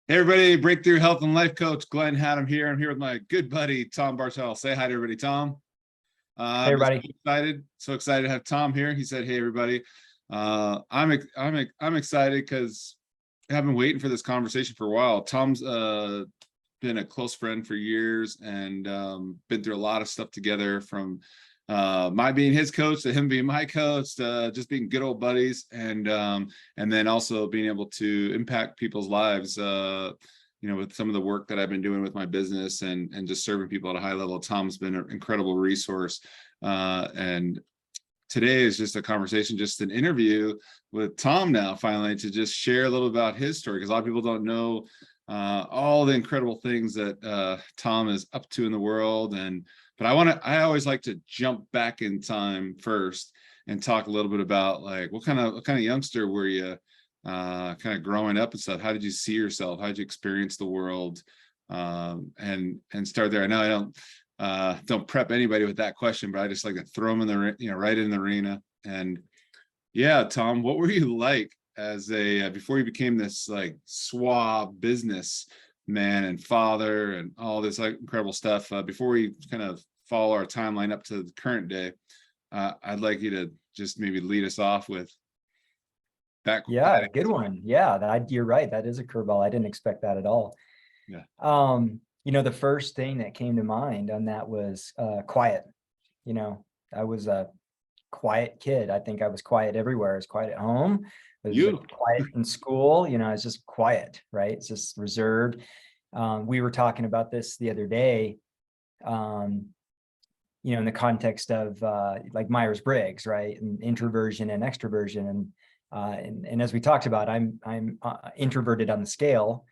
Hey everybody, Breakthrough Health and Life Coach Glenn Hattem here. I'm here with my good buddy Tom Bartel. Say hi to everybody, Tom. Hey I'm everybody. so excited to have Tom here. He said, "Hey everybody, I'm excited because I've been waiting for this conversation for a while." Tom's been a close friend for years and been through a lot of stuff together, from my being his coach to him being my coach to just being good old buddies, and then also being able to impact people's lives, with some of the work that I've been doing with my business and just serving people at a high level. Tom's been an incredible resource, and today is just a conversation, just an interview with Tom now, finally, to just share a little about his story, because a lot of people don't know all the incredible things that Tom is up to in the world. But I always like to jump back in time first and talk a little bit about, like, what kind of youngster were you kind of growing up and stuff? How did you see yourself? How did you experience the world? And start there. I know I don't prep anybody with that question, but I just like to throw them in the, right in the arena. And yeah, Tom, what were you like as a before you became this like suave business man and father and all this like incredible stuff? Before we kind of follow our timeline up to the current day, I'd like you to just maybe lead us off with that. Yeah, good one. Yeah, you're right. That is a curveball. I didn't expect that at all. Yeah. The first thing that came to mind on that was quiet. I was a quiet kid. I think I was quiet everywhere. I was quiet at home. I was quiet in school. I was just quiet, right? It's just reserved. We were talking about this the other day, in the context of like Myers-Briggs, right? And introversion and extroversion. And as we talked about, I'm introverted on the scale,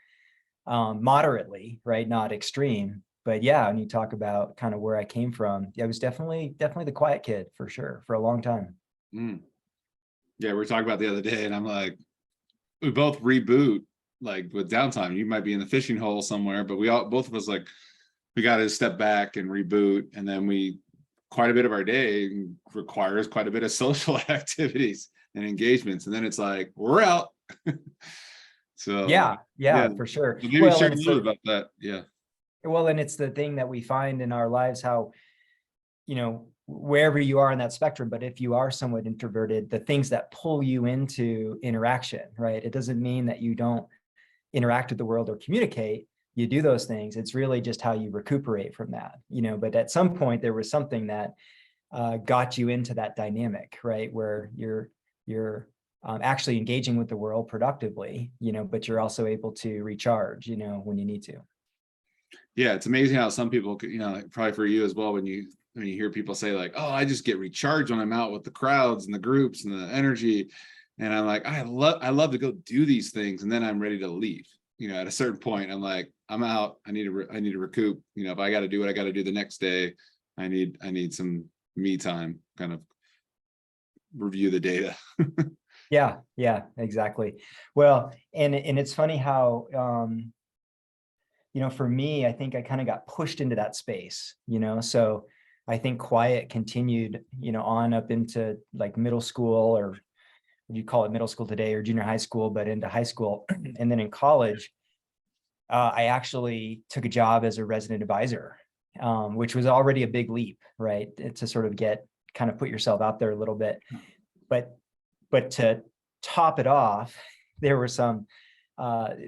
moderately, right? Not extreme. But yeah, when you talk about kind of where I came from, I was definitely the quiet kid for sure, for a long time. Yeah, we were talking about the other day, and I'm like, we both reboot, like with downtime. You might be in the fishing hole somewhere, but both of us, like, we got to step back and reboot. And then quite a bit of our day requires quite a bit of social activities and engagements. And then it's like, we're out. So yeah, for sure. So maybe share a little about that. Yeah. Well, and it's the thing that we find in our lives, how, wherever you are in that spectrum, but if you are somewhat introverted, the things that pull you into interaction, right? It doesn't mean that you don't interact with the world or communicate. You do those things. It's really just how you recuperate from that, but at some point there was something that got you into that dynamic, right? Where you're actually engaging with the world productively, but you're also able to recharge, when you need to. Yeah, it's amazing how some people, probably for you as well, when you hear people say like, "Oh, I just get recharged when I'm out with the crowds and the groups and the energy," and I'm like, I love to go do these things, and then I'm ready to leave. At a certain point, I'm like, I'm out. I need to recoup. If I got to do what I got to do the next day, I need some me time. Kind of review the data. Yeah, exactly. Well, and it's funny how for me, I think I kind of got pushed into that space, so I think quiet continued, on up into like middle school, or what you call it, middle school today, or junior high school, but into high school. And then in college, I actually took a job as a resident advisor, which was already a big leap, right? To sort of put yourself out there a little bit. But to top it off, there were some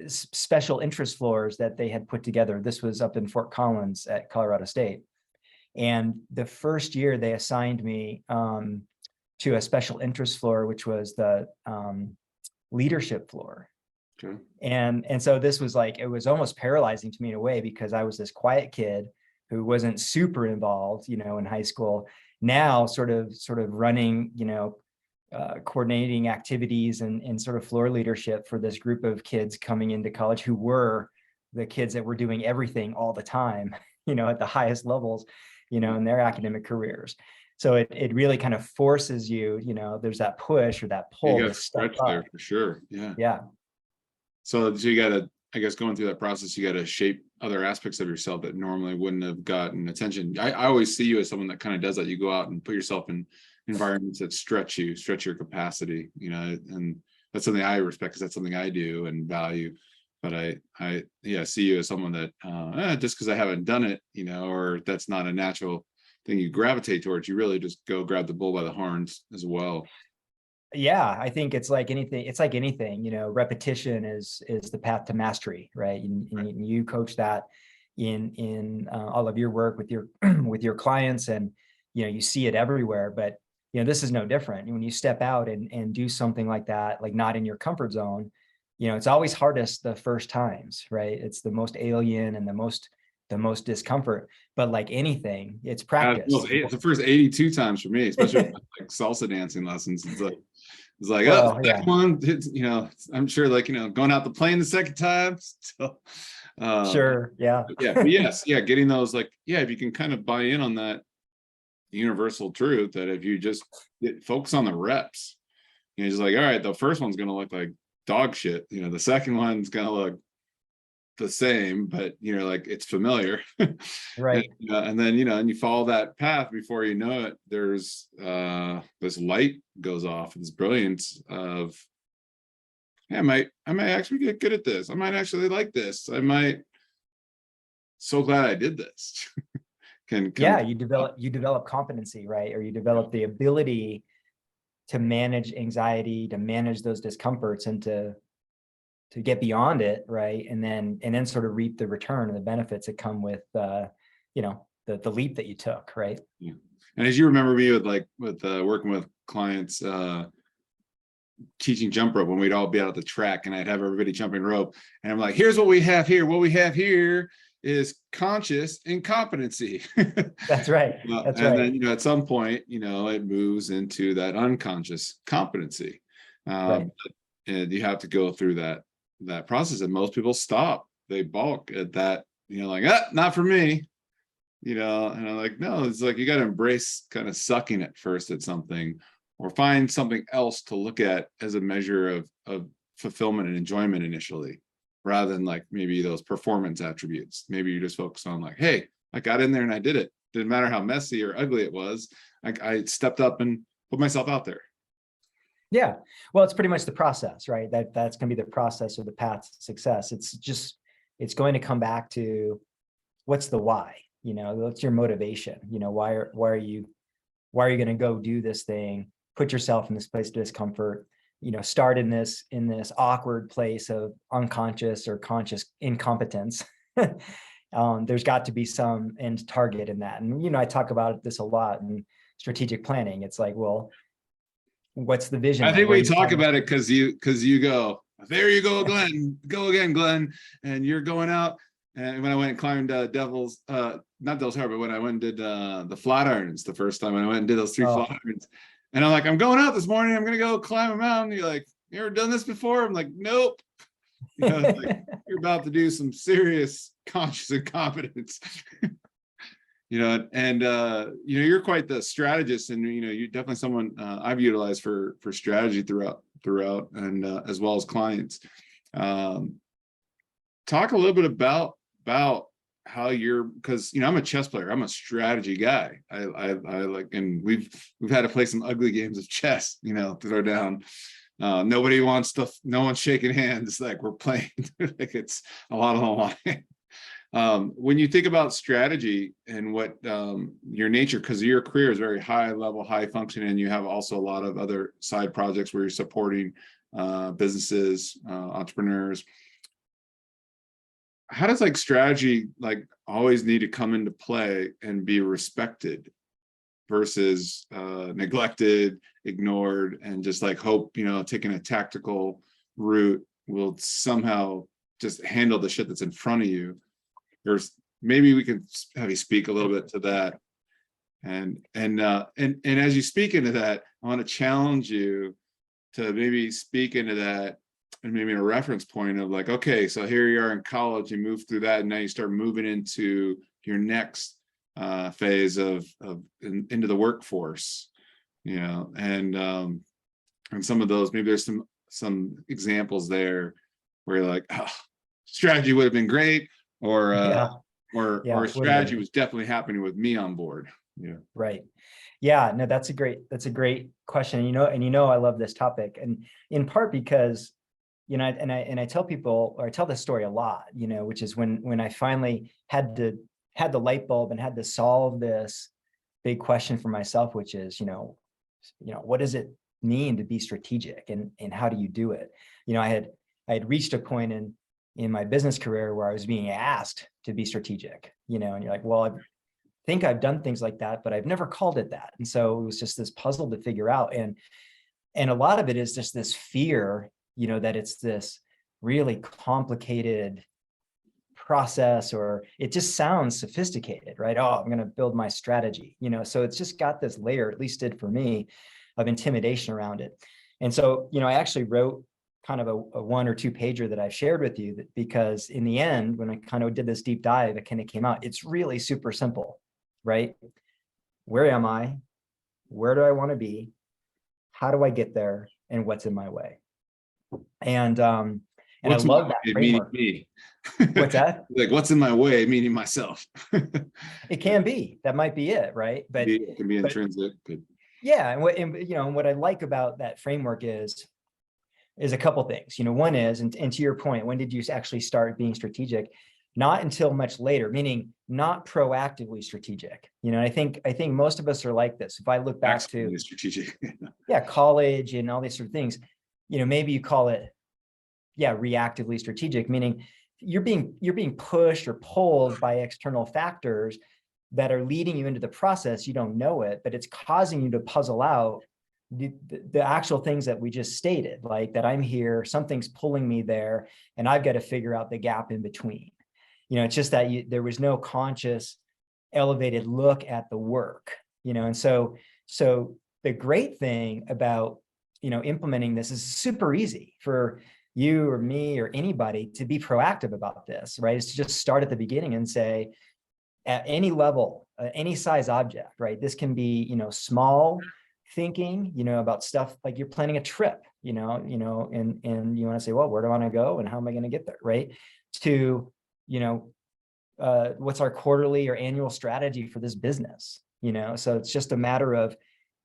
special interest floors that they had put together. This was up in Fort Collins at Colorado State. And the first year they assigned me to a special interest floor, which was the leadership floor. Okay. And so this was like, it was almost paralyzing to me in a way, because I was this quiet kid who wasn't super involved, in high school, now sort of running, coordinating activities and sort of floor leadership for this group of kids coming into college, who were the kids that were doing everything all the time, at the highest levels, in their academic careers. So it really kind of forces you, there's that push or that pull. You got to stretch there for sure. Yeah. Yeah. So you got to, I guess, going through that process, you got to shape other aspects of yourself that normally wouldn't have gotten attention. I always see you as someone that kind of does that. You go out and put yourself in environments that stretch your capacity, and that's something I respect, because that's something I do and value. yeah, see you as someone that just because I haven't done it, or that's not a natural thing you gravitate towards, you really just go grab the bull by the horns as well. Yeah, I think it's like anything, repetition is the path to mastery, right? And you coach that in all of your work with your with your clients, and you see it everywhere. But this is no different. When you step out and do something like that, like not in your comfort zone, it's always hardest the first times, right? It's the most alien and the most discomfort. But like anything, it's practice. It's the first 82 times for me, especially with like salsa dancing lessons. It's like, well, oh, yeah, one, I'm sure, like, going out the plane the second time. So, sure, yeah, yeah, but yes, yeah, getting those, like, yeah, if you can kind of buy in on that universal truth that if you just focus on the reps, just like, all right, the first one's going to look like dog shit. The second one's going to look the same, but like it's familiar. right. And then and you follow that path, before you know it, there's this light goes off, this brilliance of, yeah, I might actually get good at this. I might actually like this. So glad I did this. Yeah, you develop competency, right? Or you develop the ability to manage anxiety, to manage those discomforts, and to get beyond it, right? And then sort of reap the return and the benefits that come with the leap that you took, right? Yeah. And as you remember me with working with clients, teaching jump rope, when we'd all be out at the track and I'd have everybody jumping rope, and I'm like, here's what we have here. What we have here is conscious incompetency. That's right. That's right. And then, at some point, it moves into that unconscious competency. Right. And you have to go through that process, and most people stop. They balk at that, like, not for me, and I'm like, no, it's like, you got to embrace kind of sucking at first at something, or find something else to look at as a measure of fulfillment and enjoyment initially, rather than like maybe those performance attributes. Maybe you just focus on like, hey, I got in there and I did it. Didn't matter how messy or ugly it was. I stepped up and put myself out there. Yeah. Well, it's pretty much the process, right? That's going to be the process or the path to success. It's going to come back to what's the why, what's your motivation? Why are you going to go do this thing, put yourself in this place of discomfort, start in this awkward place of unconscious or conscious incompetence. There's got to be some end target in that. And, I talk about this a lot in strategic planning. It's like, well, what's the vision? I think we talk about it because you go, there you go, Glenn, go again, Glenn. And you're going out. And when I went and climbed not Devil's Tower, but when I went and did the flat irons the first time, when I went and did those 3 flat irons, and I'm like, I'm going out this morning, I'm going to go climb a mountain. You're like, you ever done this before? I'm like, nope. Like, you're about to do some serious conscious incompetence. And you're quite the strategist, and you're definitely someone I've utilized for strategy throughout, and as well as clients. Talk a little bit about how because I'm a chess player, I'm a strategy guy. I like, and we've had to play some ugly games of chess, to throw down. No one's shaking hands like we're playing. Like, it's a lot on the line. When you think about strategy and what your nature, because your career is very high level, high functioning, and you have also a lot of other side projects where you're supporting businesses, entrepreneurs. How does strategy always need to come into play and be respected versus neglected, ignored, and just hope taking a tactical route will somehow just handle the shit that's in front of you? Maybe we can have you speak a little bit to that. And as you speak into that, I want to challenge you to maybe speak into that, and maybe a reference point of okay, so here you are in college, you move through that, and now you start moving into your next phase into the workforce, and some of those, maybe there's some examples there where you're like, oh, strategy would have been great, or strategy was definitely happening with me on board. Yeah. Right. Yeah, no, that's a great question. And I love this topic, and in part because and I tell people, or I tell this story a lot, which is when I finally had the light bulb and had to solve this big question for myself, which is, what does it mean to be strategic, and how do you do it? I had reached a point in my business career where I was being asked to be strategic, and you're like, well, I think I've done things like that, but I've never called it that. And so it was just this puzzle to figure out. And a lot of it is just this fear, that it's this really complicated process, or it just sounds sophisticated, right? Oh, I'm going to build my strategy, so it's just got this layer, at least did for me, of intimidation around it. And so, I actually wrote kind of a 1 or 2 pager that I've shared with you, because in the end, when I kind of did this deep dive, it kind of came out, it's really super simple, right? Where am I? Where do I want to be? How do I get there? And what's in my way? And I love that framework. Me. What's that? Like, what's in my way, meaning myself. It can be, that might be it, right? But it can be intrinsic. Yeah, and what I like about that framework is a couple things. One is, and to your point, when did you actually start being strategic? Not until much later, meaning not proactively strategic. I think most of us are like this. If I look back to strategic, college and all these sort of things, maybe you call it, reactively strategic, meaning you're being pushed or pulled by external factors that are leading you into the process. You don't know it, but it's causing you to puzzle out the actual things that we just stated, like that I'm here, something's pulling me there, and I've got to figure out the gap in between. It's just that there was no conscious, elevated look at the work, and so the great thing about, implementing this is super easy for you or me or anybody to be proactive about this, right? It's to just start at the beginning and say, at any level, any size object, right? This can be, small thinking, about stuff like you're planning a trip, and you want to say, well, where do I want to go and how am I going to get there, right? To, what's our quarterly or annual strategy for this business, so it's just a matter of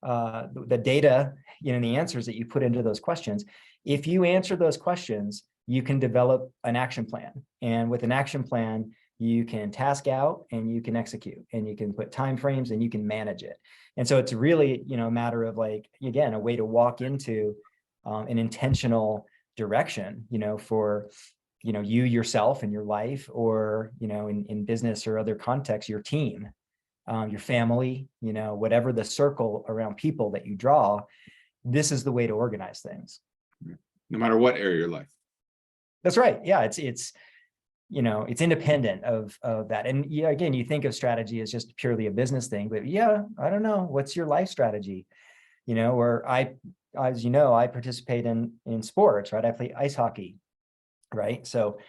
the data, and the answers that you put into those questions. If you answer those questions, you can develop an action plan. And with an action plan, you can task out and you can execute, and you can put timeframes and you can manage it. And so it's really, a matter of, like, again, a way to walk into an intentional direction, for, you yourself and your life, or, in business or other contexts, your team, your family, whatever the circle around people that you draw, this is the way to organize things. No matter what area of your life. That's right. Yeah, it's it's independent of that. And again, you think of strategy as just purely a business thing, but I don't know, what's your life strategy? Where as I participate in sports, right? I play ice hockey, right? So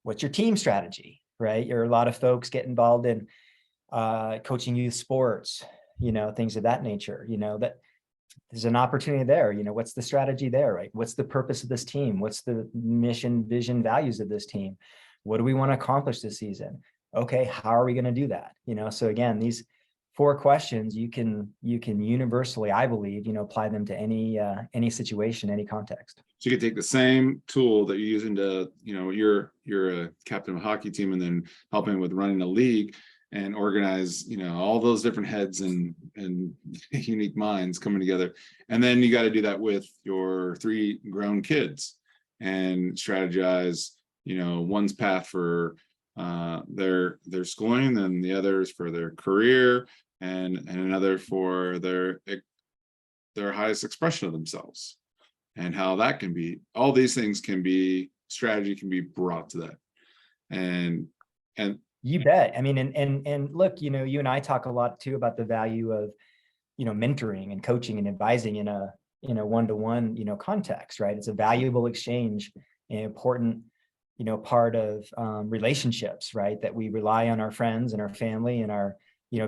what's your team strategy, right? A lot of folks get involved in coaching youth sports, things of that nature, that there's an opportunity there. What's the strategy there, right? What's the purpose of this team? What's the mission, vision, values of this team? What do we want to accomplish this season? Okay, how are we going to do that? So again, these 4 questions, you can universally, I believe, apply them to any situation, any context. So you could take the same tool that you're using to, you're a captain of a hockey team and then helping with running a league and organize, all those different heads and unique minds coming together. And then you got to do that with your 3 grown kids and strategize, one's path for their schooling, and the others for their career, and another for their highest expression of themselves, and how that can be, all these things can be, strategy can be brought to that. And you bet. I mean, and look, you and I talk a lot too about the value of, mentoring and coaching and advising in a one-to-one, context, right? It's a valuable exchange, an important, part of relationships, right? That we rely on our friends and our family and our,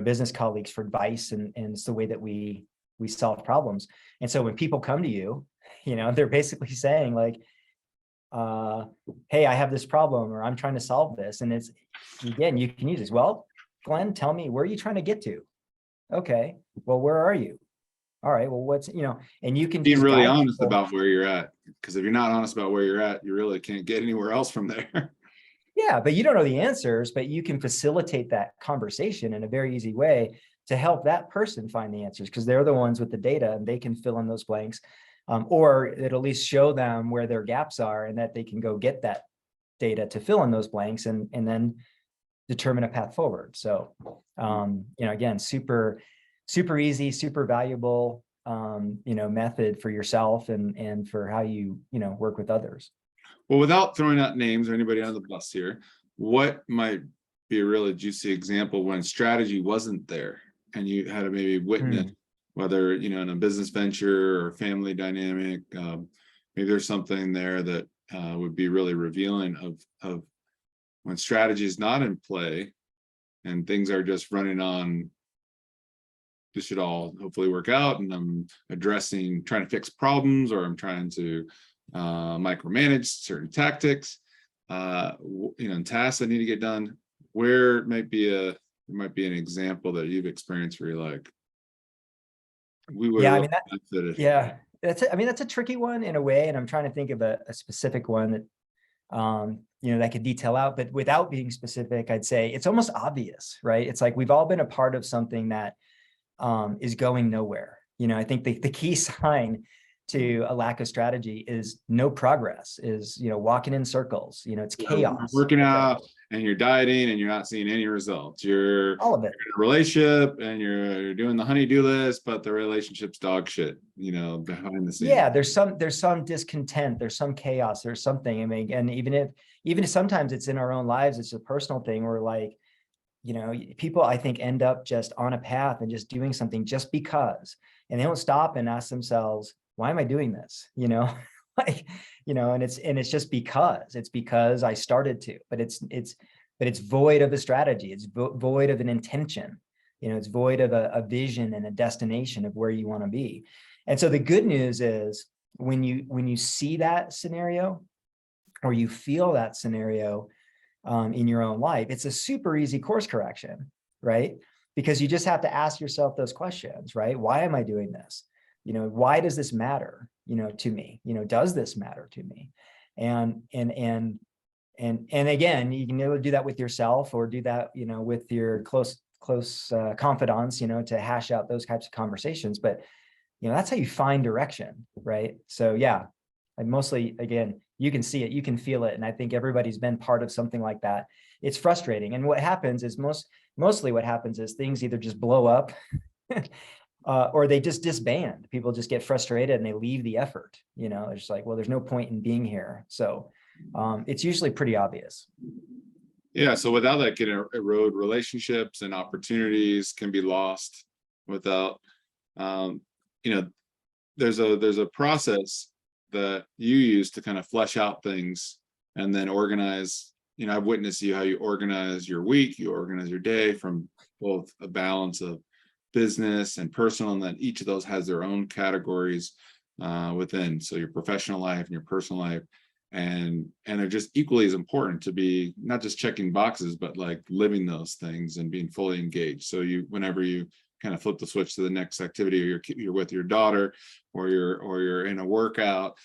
business colleagues for advice, and it's the way that we solve problems. And so when people come to you, they're basically saying, like, hey, I have this problem, or I'm trying to solve this. And it's, again, you can use this. Well, Glenn, tell me, where are you trying to get to? Okay, well, where are you? all right, well, what's, and you can Being just really guide honest people. about where you're at, because if you're not honest about where you're at, you really can't get anywhere else from there. Yeah, but you don't know the answers, but you can facilitate that conversation in a very easy way to help that person find the answers, because they're the ones with the data and they can fill in those blanks. Or it'll at least show them where their gaps are and that they can go get that data to fill in those blanks and then determine a path forward. So, again, super easy, super valuable, method for yourself and for how you, work with others. Well, without throwing out names or anybody on the bus here, what might be a really juicy example when strategy wasn't there and you had to maybe witness, whether, in a business venture or family dynamic, maybe there's something there that would be really revealing of when strategy is not in play and things are just running on, this should all hopefully work out, and I'm trying to fix problems, or I'm trying to micromanage certain tactics, and tasks that need to get done. Where it might be an example that you've experienced where you're like, we would have benefited. Yeah, that's a tricky one in a way, and I'm trying to think of a specific one that that could detail out, but without being specific, I'd say it's almost obvious, right? It's like we've all been a part of something that is going nowhere. I think the key sign to a lack of strategy is no progress, is walking in circles. It's chaos. You're working out and you're dieting and you're not seeing any results. You're all of it. In a relationship and you're doing the honey-do list, but the relationship's dog shit, behind the scenes. Yeah, there's some discontent, there's some chaos, there's something. I mean, and even if sometimes it's in our own lives, it's a personal thing where like, people I think end up just on a path and just doing something just because, and they don't stop and ask themselves, why am I doing this? And it's just because I started to, but it's void of a strategy. It's void of an intention. It's void of a vision and a destination of where you want to be. And so the good news is when you see that scenario or you feel that scenario in your own life, it's a super easy course correction, right? Because you just have to ask yourself those questions, right? Why am I doing this? Why does this matter, to me? Does this matter to me? And again, you can either do that with yourself or do that, with your close confidants, to hash out those types of conversations. But, that's how you find direction, right? So yeah, and mostly, again, you can see it, you can feel it. And I think everybody's been part of something like that. It's frustrating. And what happens is mostly what happens is things either just blow up or they just disband. People just get frustrated and they leave the effort. It's just like, well, there's no point in being here. So it's usually pretty obvious. Yeah. So without that, can erode relationships, and opportunities can be lost without, there's a process that you use to kind of flesh out things and then organize. I've witnessed how you organize your week, you organize your day from both a balance of business and personal, and then each of those has their own categories within. So your professional life and your personal life, and they're just equally as important to be not just checking boxes, but like living those things and being fully engaged. So whenever you kind of flip the switch to the next activity, or you're with your daughter, or you're in a workout,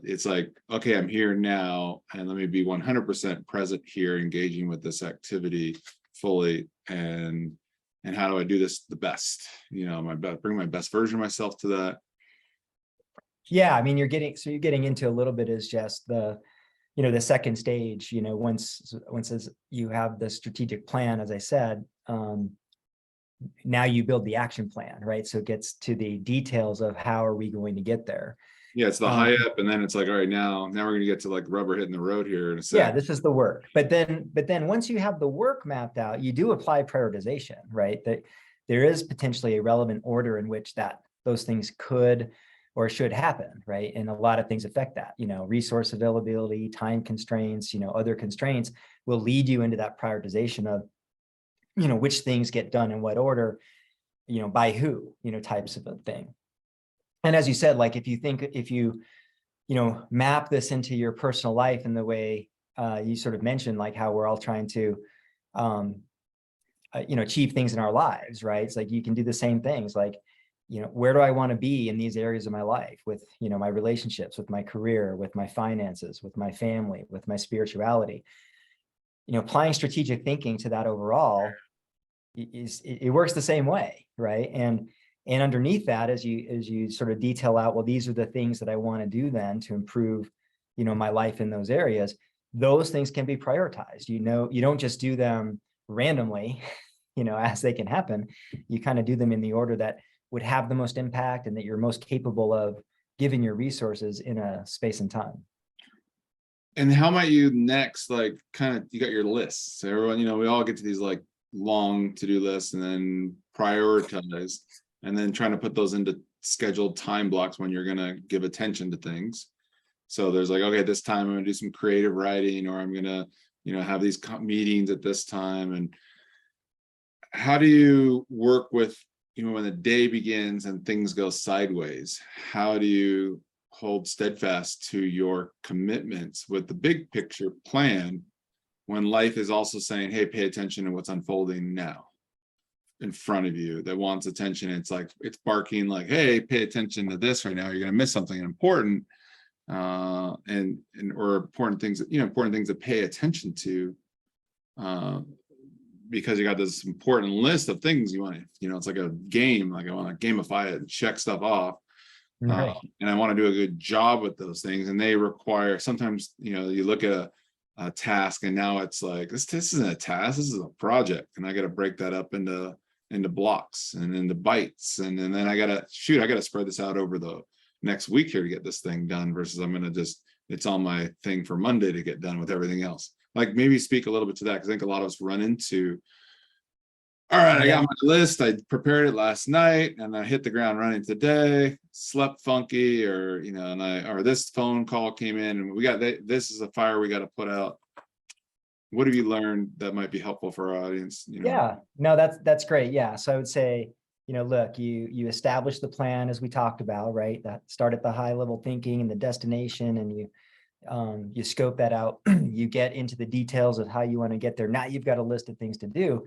it's like, okay, I'm here now, and let me be 100% present here, engaging with this activity fully. And how do I do this the best? Bring my best version of myself to that. Yeah, I mean, you're getting into a little bit is just the second stage. Once as you have the strategic plan, as I said, now you build the action plan, right? So it gets to the details of how are we going to get there. Yeah, it's the high up, and then it's like, all right, now we're going to get to like rubber hitting the road here in a second. Yeah, this is the work. But then once you have the work mapped out, you do apply prioritization, right? That there is potentially a relevant order in which those things could or should happen, right? And a lot of things affect that, resource availability, time constraints, other constraints will lead you into that prioritization of, which things get done in what order, by who, types of a thing. And as you said, like if you map this into your personal life in the way you sort of mentioned, like how we're all trying to, achieve things in our lives, right? It's like you can do the same things. Like where do I want to be in these areas of my life with, my relationships, with my career, with my finances, with my family, with my spirituality. Applying strategic thinking to that overall it works the same way, right? And underneath that, as you sort of detail out, well, these are the things that I want to do then to improve, my life in those areas. Those things can be prioritized. You don't just do them randomly, as they can happen. You kind of do them in the order that would have the most impact and that you're most capable of giving your resources in a space and time. And how might you next, like, kind of, you got your lists. So everyone, we all get to these like long to-do lists and then prioritize, and then trying to put those into scheduled time blocks when you're going to give attention to things. So there's like, okay, this time I'm going to do some creative writing, or I'm going to, have these meetings at this time. And how do you work with, when the day begins and things go sideways? How do you hold steadfast to your commitments with the big picture plan when life is also saying, hey, pay attention to what's unfolding now in front of you that wants attention? It's like, it's barking like, hey, pay attention to this right now. You're going to miss something important, or important things to pay attention to, because you got this important list of things you want to, it's like a game, like I want to gamify it and check stuff off. Right. And I want to do a good job with those things. And they require, sometimes, you look at a task and now it's like, this isn't a task, this is a project. And I got to break that up into blocks and into bites. And then I got to spread this out over the next week here to get this thing done, versus I'm going to it's on my thing for Monday to get done with everything else. Like, maybe speak a little bit to that, because I think a lot of us run into, all right, I got my list, I prepared it last night and I hit the ground running today, slept funky, or, or this phone call came in and we got, this is a fire we got to put out. What have you learned that might be helpful for our audience? Yeah, no, that's great. Yeah. So I would say, look, you establish the plan as we talked about, right? That start at the high level thinking and the destination, and you scope that out. You get into the details of how you want to get there. Now you've got a list of things to do.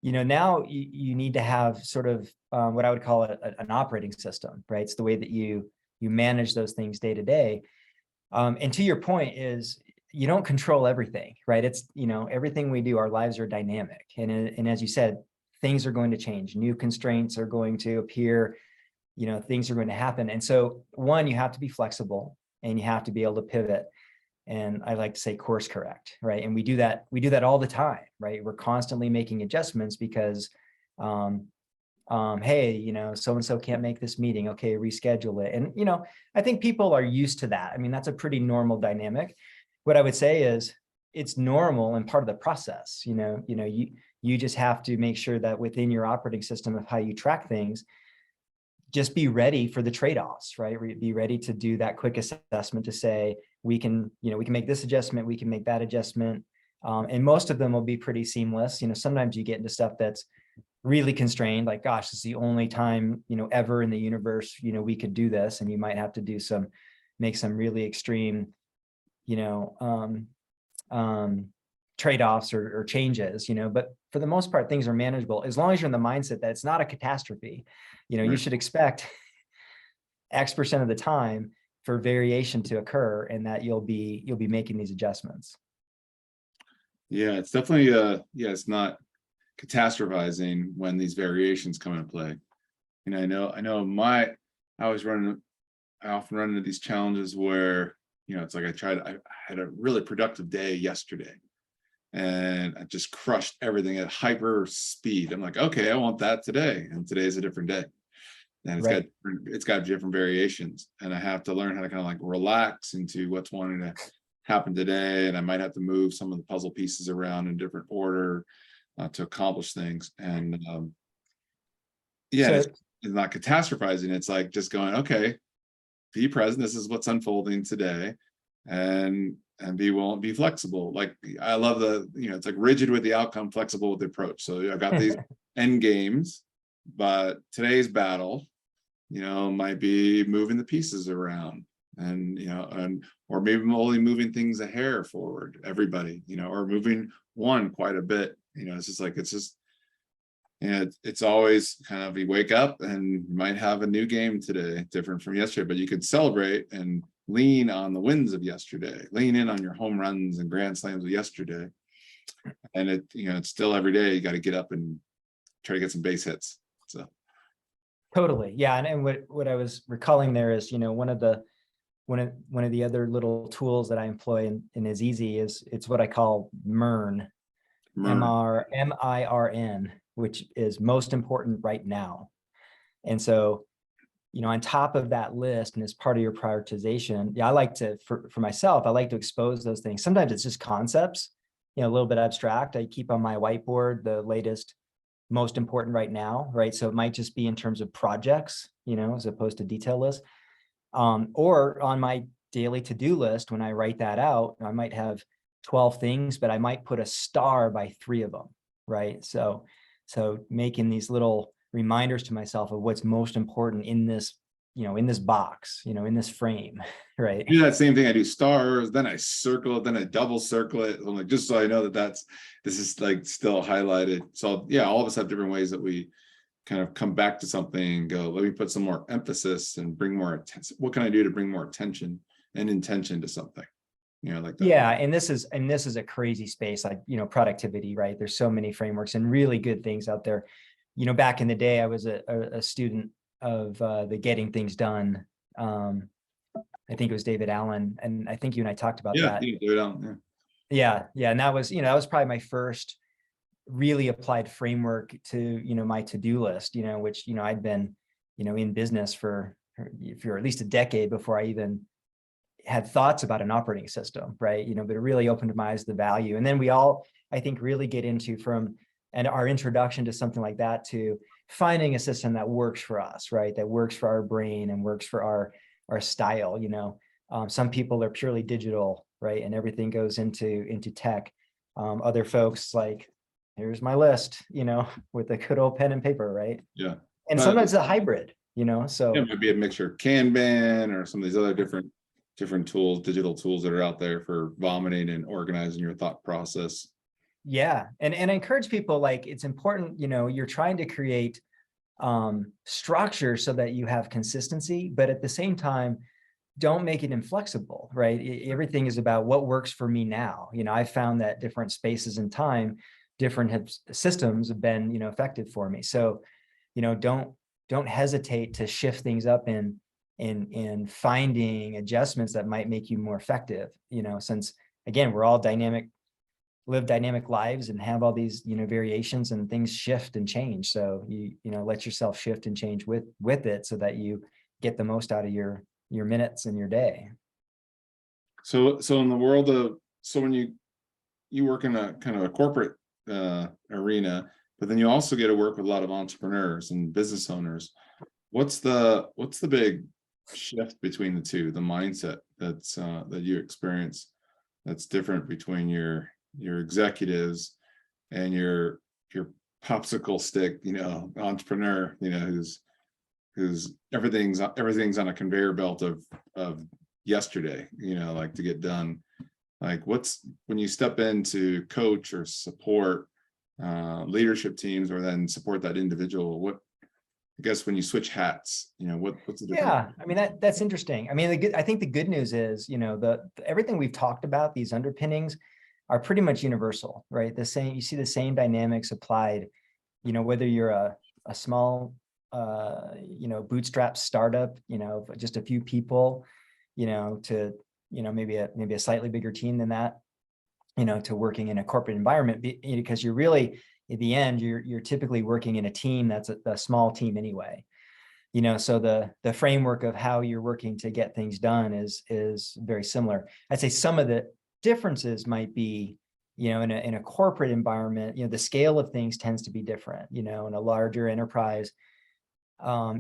Now you need to have sort of what I would call an operating system, right? It's the way that you manage those things day to day. And to your point is, you don't control everything, right? It's, everything we do, our lives are dynamic. And as you said, things are going to change. New constraints are going to appear, things are going to happen. And so one, you have to be flexible and you have to be able to pivot. And I like to say course correct, right? And we do that all the time, right? We're constantly making adjustments because, hey, so-and-so can't make this meeting. Okay, reschedule it. And, I think people are used to that. I mean, that's a pretty normal dynamic. What I would say is it's normal and part of the process. You just have to make sure that within your operating system of how you track things, just be ready for the trade-offs, right? Be ready to do that quick assessment to say, we can make this adjustment, we can make that adjustment. And most of them will be pretty seamless. Sometimes you get into stuff that's really constrained, like, gosh, this is the only time, ever in the universe, we could do this. And you might have to make some really extreme, trade-offs or changes, but for the most part, things are manageable as long as you're in the mindset that it's not a catastrophe. You should expect X% of the time for variation to occur, and that you'll be making these adjustments. Yeah, it's definitely it's not catastrophizing when these variations come into play. I know I often run into these challenges where, it's like I had a really productive day yesterday and I just crushed everything at hyper speed. I'm like, okay, I want that today. And today is a different day. And it's got different variations. And I have to learn how to kind of like relax into what's wanting to happen today. And I might have to move some of the puzzle pieces around in different order to accomplish things. And it's not catastrophizing. It's like just going, okay, be present. This is what's unfolding today. And be flexible. Like, I love it's like rigid with the outcome, flexible with the approach. So I've got these end games, but today's battle, might be moving the pieces around and, or maybe only moving things a hair forward, everybody, or moving one quite a bit. It's just And it's always kind of, you wake up and you might have a new game today, different from yesterday, but you could celebrate and lean on the wins of yesterday, lean in on your home runs and grand slams of yesterday. And it's still every day, you got to get up and try to get some base hits. So Totally. Yeah. And what I was recalling there is, one of the other little tools that I employ and is easy is it's what I call MERN, MIRN, which is most important right now. And so, on top of that list and as part of your prioritization, I like to, for myself, I like to expose those things. Sometimes it's just concepts, a little bit abstract. I keep on my whiteboard the latest, most important right now, right? So it might just be in terms of projects, as opposed to detail lists. Or on my daily to-do list, when I write that out, I might have 12 things, but I might put a star by 3 of them, right? So making these little reminders to myself of what's most important in this, in this box, in this frame, right? do that same thing. I do stars, then I circle it, then I double circle it. I'm like, just so I know that this is like still highlighted. So yeah, all of us have different ways that we kind of come back to something and go, let me put some more emphasis and bring more attention. What can I do to bring more attention and intention to something? Like that. Yeah, and this is a crazy space, like, productivity, right? There's so many frameworks and really good things out there. Back in the day, I was a student of the Getting Things Done. I think it was David Allen, and I think you and I talked about that. Yeah, David Allen, yeah, and that was, that was probably my first really applied framework to, my to-do list, which, I'd been, in business for at least a decade before I even had thoughts about an operating system, right? But it really opened my eyes to the value. And then we all, I think, really get into and our introduction to something like that, to finding a system that works for us, right? That works for our brain and works for our style. Some people are purely digital, right? And everything goes into tech. Other folks, like, here's my list, with a good old pen and paper, right? Yeah. And sometimes a hybrid, so it might be a mixture of Kanban or some of these other different tools, digital tools that are out there for vomiting and organizing your thought process. Yeah. And I encourage people, like, it's important, you're trying to create structure so that you have consistency, but at the same time, don't make it inflexible, right? Everything is about what works for me now. I found that different spaces and time, different systems have been, effective for me. So, don't hesitate to shift things up in finding adjustments that might make you more effective, since, again, we're all live dynamic lives and have all these, variations, and things shift and change. So let yourself shift and change with it, so that you get the most out of your minutes in your day. So in the world of, when you work in a kind of a corporate arena, but then you also get to work with a lot of entrepreneurs and business owners. What's the big shift between the two, the mindset that you experience that's different between your executives and your popsicle stick, entrepreneur, who's everything's on a conveyor belt of yesterday, like, to get done. Like, when you step into coach or support leadership teams, or then support that individual, I guess when you switch hats, what's the difference? Yeah, I mean, that's interesting. I mean, I think the good news is, everything we've talked about, these underpinnings, are pretty much universal, right? You see the same dynamics applied, whether you're a small, bootstrap startup, just a few people, to, maybe a slightly bigger team than that, to working in a corporate environment, because you're really, at the end, you're typically working in a team that's a small team anyway. So the framework of how you're working to get things done is very similar. I'd say some of the differences might be, in a corporate environment, the scale of things tends to be different. In a larger enterprise,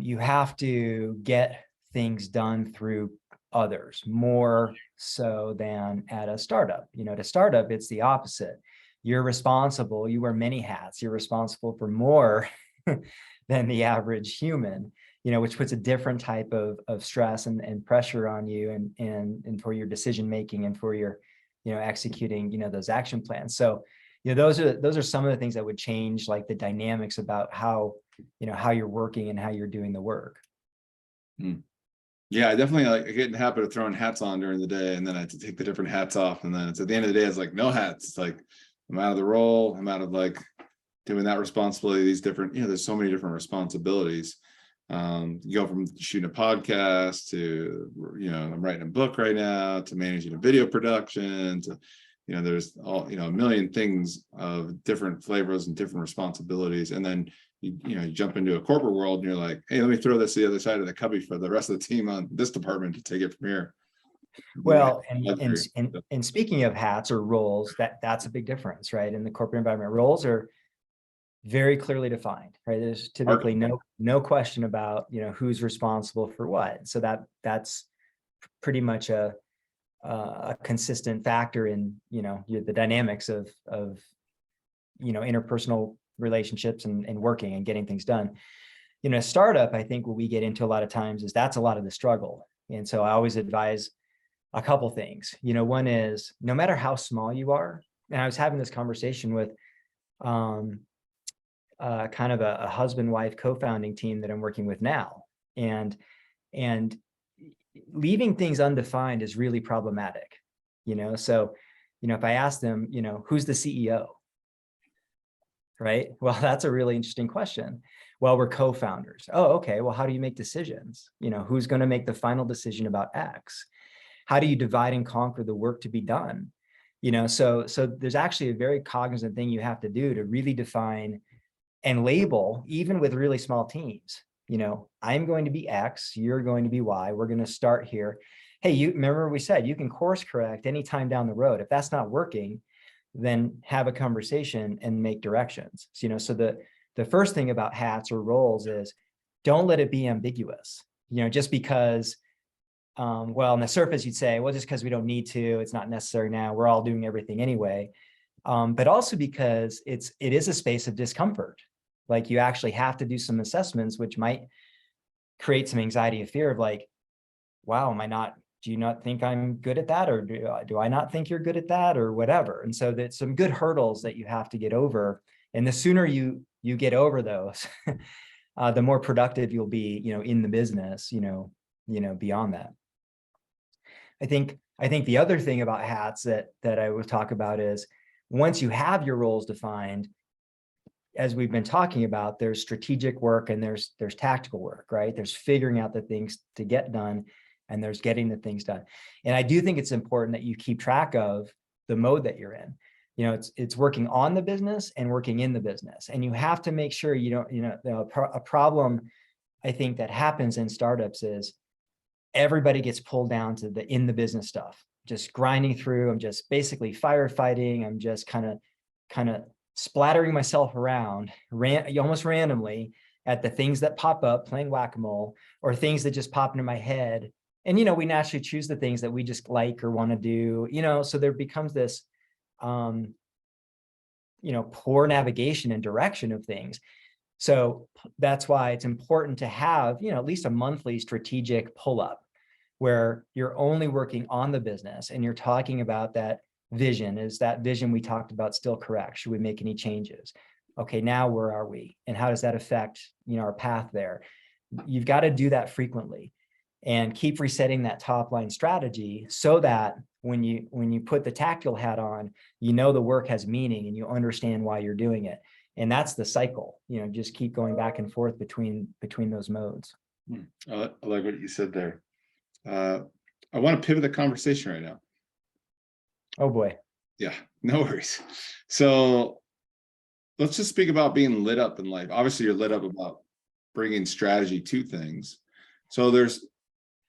you have to get things done through others more so than at a startup. At a startup, it's the opposite. You wear many hats. You're responsible for more than the average human, which puts a different type of stress and pressure on you, and for your decision making, and for your, executing, those action plans. So, those are some of the things that would change like the dynamics about how, how you're working and how you're doing the work. Yeah, I definitely like I get in the habit of throwing hats on during the day, and then I have to take the different hats off, and then it's at the end of the day, it's like no hats. It's like I'm out of the role, I'm out of like doing that responsibility, these different, there's so many different responsibilities. You go from shooting a podcast to, I'm writing a book right now, to managing a video production, to, there's all, a million things of different flavors and different responsibilities. And then, you jump into a corporate world and you're like, hey, let me throw this to the other side of the cubby for the rest of the team on this department to take it from here. Well, and speaking of hats or roles, that's a big difference, right? In the corporate environment, roles are very clearly defined, right? There's typically no question about, who's responsible for what. So that's pretty much a consistent factor in, the dynamics of interpersonal relationships and working and getting things done. A startup, I think what we get into a lot of times is that's a lot of the struggle. And so I always advise a couple things. One is no matter how small you are, and I was having this conversation with kind of a husband-wife co-founding team that I'm working with now. And leaving things undefined is really problematic. So, if I ask them, who's the CEO? Right? Well, that's a really interesting question. Well, we're co-founders. Oh, okay. Well, how do you make decisions? Who's going to make the final decision about X? How do you divide and conquer the work to be done? So there's actually a very cognizant thing you have to do to really define and label, even with really small teams. I'm going to be X, you're going to be Y. We're going to start here. Hey, you remember we said you can course correct anytime down the road. If that's not working, then have a conversation and make directions. So the first thing about hats or roles is don't let it be ambiguous. Just because, well, on the surface you'd say, well, just because we don't need to, it's not necessary now, we're all doing everything anyway. But also because it is a space of discomfort. Like you actually have to do some assessments, which might create some anxiety or fear of like, wow, do you not think I'm good at that? Or do I not think you're good at that or whatever? And so that's some good hurdles that you have to get over. And the sooner you get over those, the more productive you'll be, in the business, beyond that. I think the other thing about hats that I would talk about is once you have your roles defined, as we've been talking about, there's strategic work and there's tactical work, right? There's figuring out the things to get done and there's getting the things done. And I do think it's important that you keep track of the mode that you're in. It's working on the business and working in the business. And you have to make sure you don't, a problem I think that happens in startups is everybody gets pulled down to the in the business stuff, just grinding through. I'm just basically firefighting. I'm just kind of splattering myself around almost randomly at the things that pop up, playing whack-a-mole, or things that just pop into my head. And, we naturally choose the things that we just like or want to do, so there becomes this, poor navigation and direction of things. So that's why it's important to have, at least a monthly strategic pull-up where you're only working on the business and you're talking about that vision. Is that vision we talked about still correct? Should we make any changes? Okay, now where are we? And how does that affect, our path there? You've got to do that frequently and keep resetting that top line strategy so that when you put the tactical hat on, the work has meaning and you understand why you're doing it. And that's the cycle, just keep going back and forth between those modes. I like what you said there. I want to pivot the conversation right now. Oh boy. Yeah, no worries. So let's just speak about being lit up in life. Obviously you're lit up about bringing strategy to things. So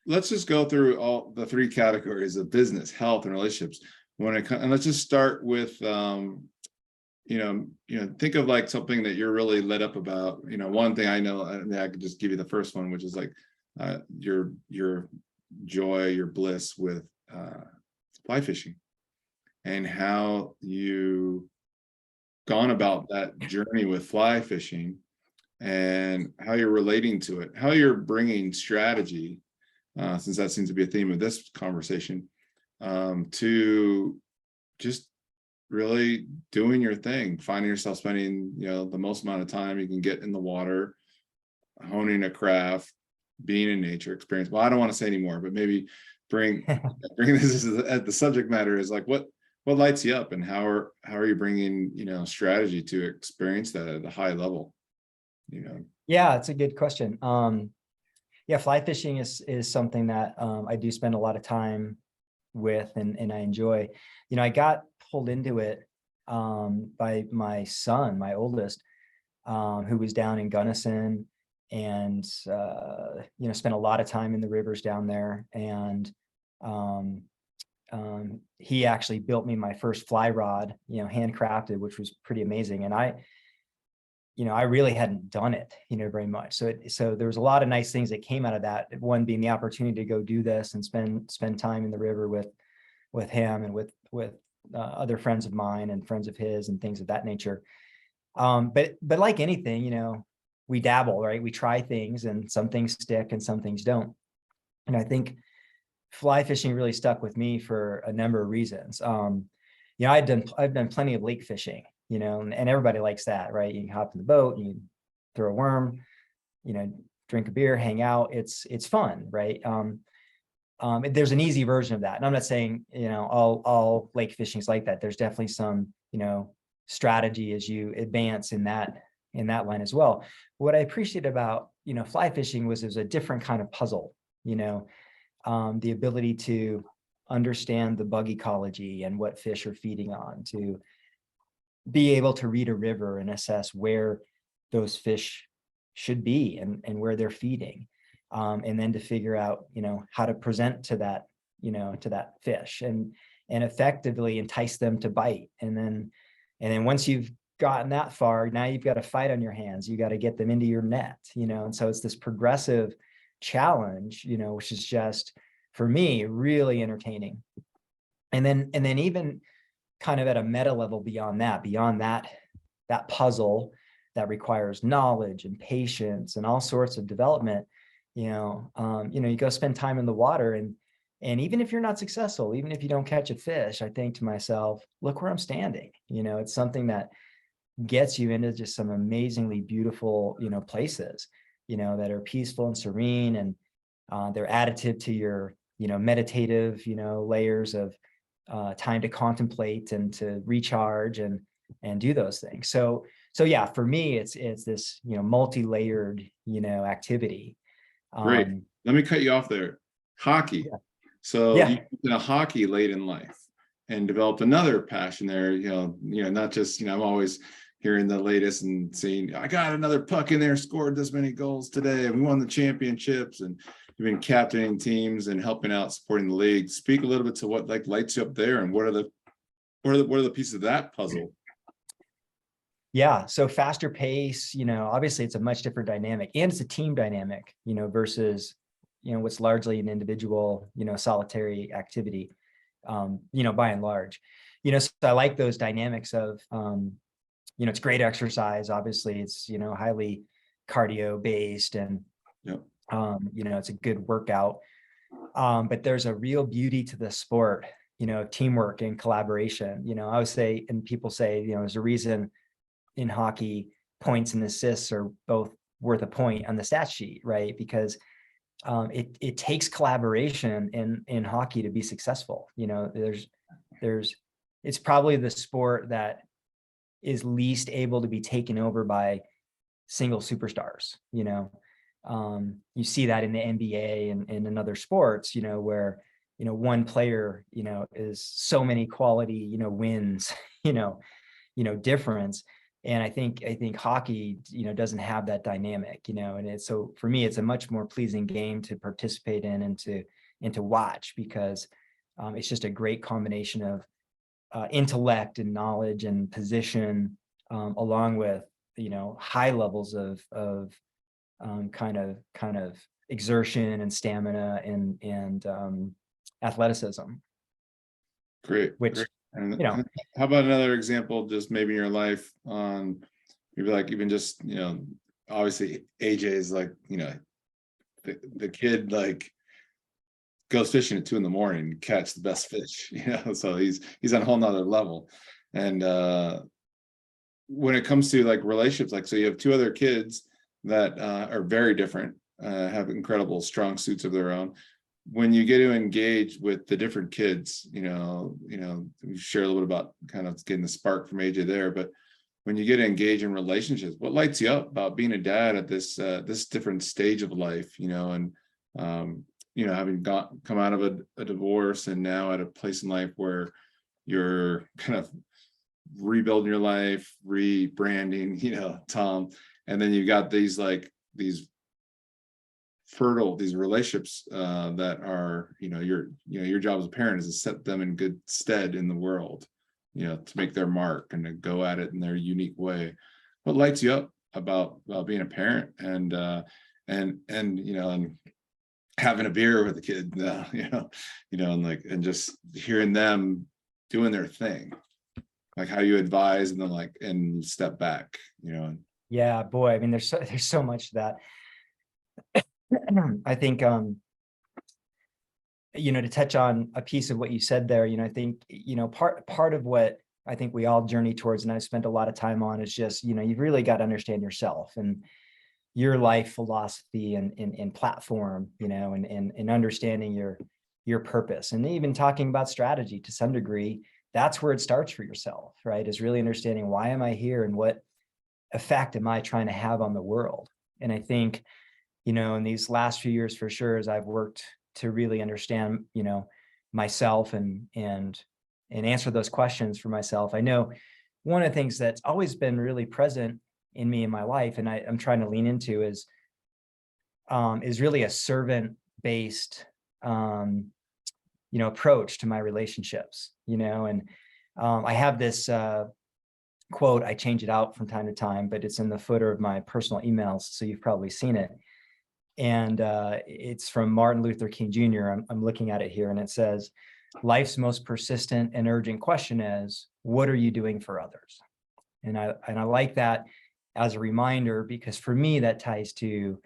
let's just go through all the three categories of business, health, and relationships. And let's just start with, think of like something that you're really lit up about. One thing I know, and I could just give you the first one, which is like your joy, your bliss with fly fishing, and how you gone about that journey with fly fishing and how you're relating to it, how you're bringing strategy, since that seems to be a theme of this conversation, to just really doing your thing, finding yourself spending, the most amount of time you can get in the water, honing a craft, being in nature, experience. Well, I don't want to say anymore, but maybe bring this as the subject matter is like, what lights you up, and how are you bringing, strategy to experience that at a high level? Yeah, it's a good question. Yeah, fly fishing is something that I do spend a lot of time with, and I enjoy. I got pulled into it by my son, my oldest, who was down in Gunnison, and spent a lot of time in the rivers down there. And he actually built me my first fly rod, handcrafted, which was pretty amazing. And I really hadn't done it, very much. So there was a lot of nice things that came out of that. One being the opportunity to go do this and spend time in the river with him and with other friends of mine and friends of his and things of that nature. But like anything, we dabble, right? We try things, and some things stick and some things don't. And I think fly fishing really stuck with me for a number of reasons. I've done plenty of lake fishing, and everybody likes that, right? You can hop in the boat, you throw a worm, drink a beer, hang out. It's fun, right? There's an easy version of that. And I'm not saying, all lake fishing is like that. There's definitely some, strategy as you advance in that line as well. What I appreciate about, fly fishing was a different kind of puzzle, the ability to understand the bug ecology and what fish are feeding on, to be able to read a river and assess where those fish should be and where they're feeding. And then to figure out, how to present to that, to that fish and effectively entice them to bite. And then once you've gotten that far, now you've got a fight on your hands. You got to get them into your net, and so it's this progressive challenge, which is just, for me, really entertaining. And then even kind of at a meta level beyond that puzzle that requires knowledge and patience and all sorts of development, you go spend time in the water, and even if you're not successful, even if you don't catch a fish, I think to myself, look where I'm standing. It's something that gets you into just some amazingly beautiful, places, that are peaceful and serene, and they're additive to your, meditative, layers of time to contemplate and to recharge and do those things. So yeah, for me, it's this, multi-layered, activity. Great. Let me cut you off there. Hockey. Yeah. So Yeah. you in a hockey late in life and developed another passion there, not just, I'm always hearing the latest and seeing, I got another puck in there, scored this many goals today, and we won the championships, and you've been captaining teams and helping out, supporting the league. Speak a little bit to what lights you up there, and what are the pieces of that puzzle? Yeah. So faster pace, obviously it's a much different dynamic, and it's a team dynamic, versus, what's largely an individual, solitary activity, by and large, so I like those dynamics of, it's great exercise. Obviously it's, highly cardio based, and, Yep. It's a good workout. But there's a real beauty to the sport, teamwork and collaboration. I would say, and people say, there's a reason in hockey points and assists are both worth a point on the stat sheet, right? Because it takes collaboration in hockey to be successful. It's probably the sport that is least able to be taken over by single superstars. You see that in the NBA and in other sports, where one player is so many quality wins difference. And I think hockey doesn't have that dynamic, and so for me it's a much more pleasing game to participate in and to watch, because it's just a great combination of intellect and knowledge and position, along with high levels of kind of exertion and stamina and athleticism. Great. Which Great. And how about another example, just maybe in your life, on maybe like even just obviously AJ is like the kid like goes fishing at 2 a.m. to catch the best fish, so he's on a whole nother level. And when it comes to like relationships, like, so you have two other kids that are very different, have incredible strong suits of their own. When you get to engage with the different kids, we share a little bit about kind of getting the spark from AJ there, but when you get to engage in relationships, what lights you up about being a dad at this different stage of life, and having come out of a divorce and now at a place in life where you're kind of rebuilding your life, rebranding, Tom, and then you got these fertile, these relationships that are, your job as a parent is to set them in good stead in the world, to make their mark and to go at it in their unique way. What lights you up about being a parent and having a beer with the kid, and just hearing them doing their thing, like how you advise and then and step back, Yeah, boy, I mean, there's so much to that. I think, to touch on a piece of what you said there, I think, part of what I think we all journey towards, and I've spent a lot of time on, is just, you've really got to understand yourself and your life philosophy and platform, and understanding your purpose, and even talking about strategy to some degree. That's where it starts for yourself, right? Is really understanding, why am I here and what effect am I trying to have on the world? And I think, in these last few years, for sure, as I've worked to really understand, myself and answer those questions for myself, I know one of the things that's always been really present in me in my life, and I'm trying to lean into, is really a servant-based, approach to my relationships, and I have this quote. I change it out from time to time, but it's in the footer of my personal emails, so you've probably seen it. And it's from Martin Luther King Jr. I'm looking at it here, and it says, "Life's most persistent and urgent question is, what are you doing for others?" And I like that as a reminder, because for me, that ties to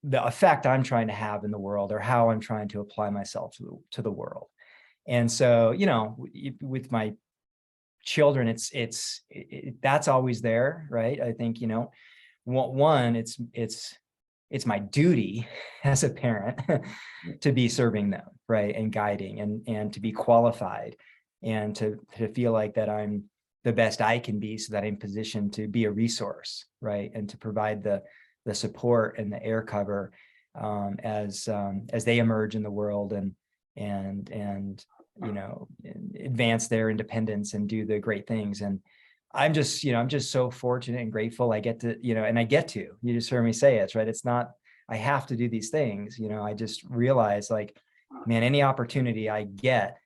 the effect I'm trying to have in the world, or how I'm trying to apply myself to the world. And so, with my children, that's always there, right? I think, one, it's my duty as a parent to be serving them, right, and guiding, and to be qualified, and to feel like that I'm the best I can be, so that I'm positioned to be a resource, right, and to provide the support and the air cover as they emerge in the world and advance their independence and do the great things. And I'm just so fortunate and grateful I get to, you just heard me say it, right? It's not, I have to do these things, I just realize, like, man, any opportunity I get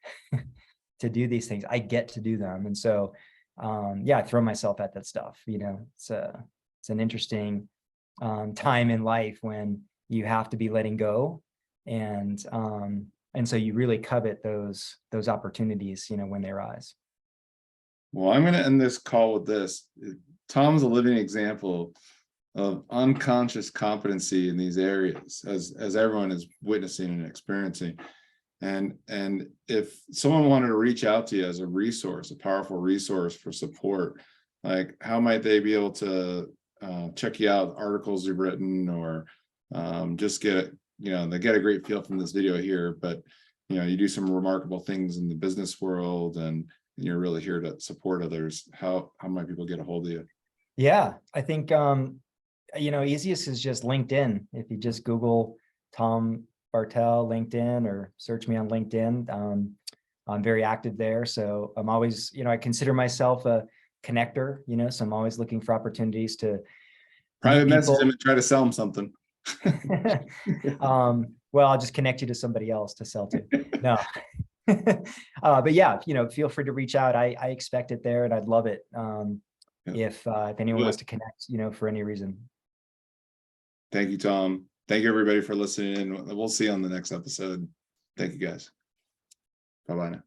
to do these things, I get to do them. And so, I throw myself at that stuff, it's an interesting time in life when you have to be letting go. And so you really covet those opportunities, when they arise. Well, I'm going to end this call with this. Tom's a living example of unconscious competency in these areas, as everyone is witnessing and experiencing. And if someone wanted to reach out to you as a resource, a powerful resource for support, like, how might they be able to check you out, articles you've written, or just they get a great feel from this video here, but you do some remarkable things in the business world, and you're really here to support others. How might people get a hold of you? Yeah, I think easiest is just LinkedIn. If you just Google Tom Bartel LinkedIn, or search me on LinkedIn, I'm very active there. So I'm always, I consider myself a connector, so I'm always looking for opportunities to Private message him and try to sell him something. Well, I'll just connect you to somebody else to sell to. No. But yeah, feel free to reach out. I expect it there, and I'd love it if anyone wants to connect, for any reason. Thank you, Tom. Thank you, everybody, for listening. We'll see you on the next episode. Thank you, guys. Bye-bye now.